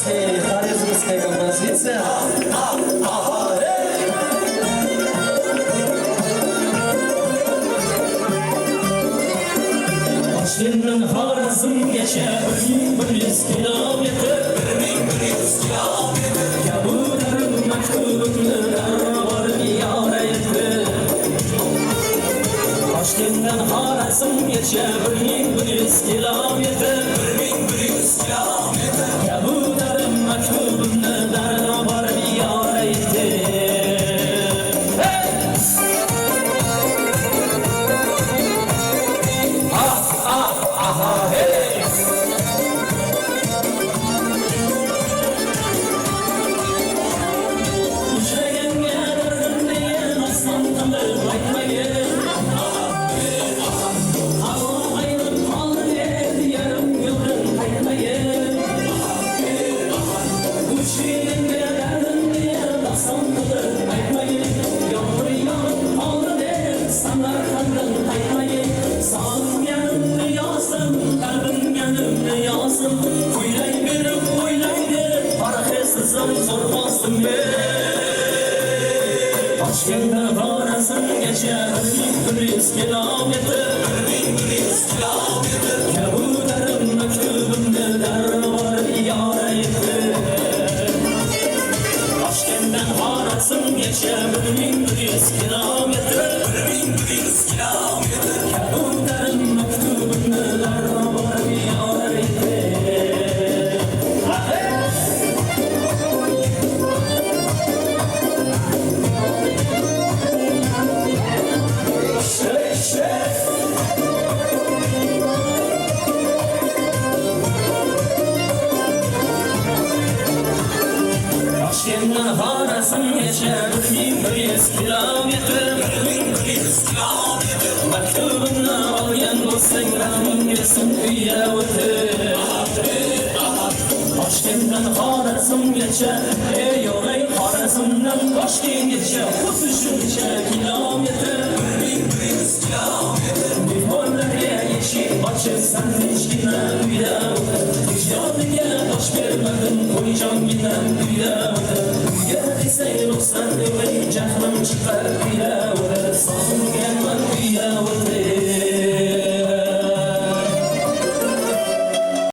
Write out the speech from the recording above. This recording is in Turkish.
Харизмская композиция. Toshkentdan Xorazmgacha 1100 kilometr, 1100 kilometr. Kabularim maktubimni darborib yora etdi. Toshkentdan Xorazmgacha 1100 kilometr, 1100 kilometr. Kabularim maktubimni darborib yora etdi. Toshkentdan Xorazmgacha 1100 kilometr, 1100 kilometr. Kabularim maktubimni darborib yora etdi. Toshkentdan Xorazmgacha 1100 kilometr, 1100 kilometr. Kabularim maktubimni darborib yora etdi. Toshkentdan Xorazmgacha 1100 kilometr, 1100 kilometr. Maktubimni olgan bo'lsang rahming kelsin uyga o'tir. Toshkentdan Xorazmgacha, ey o'g'ay Xorazmdan Toshkentgacha 33 kilometr, 1100 kilometr. Mehmonlarga eshik ochib santinchgina uyda o'tir. Ijodiga tosh bermadim qo'yjongina uyda o'tir. Uyga desang ruxsat o'g'ay jahlim chiqar uyda o'tir. Sog'ingan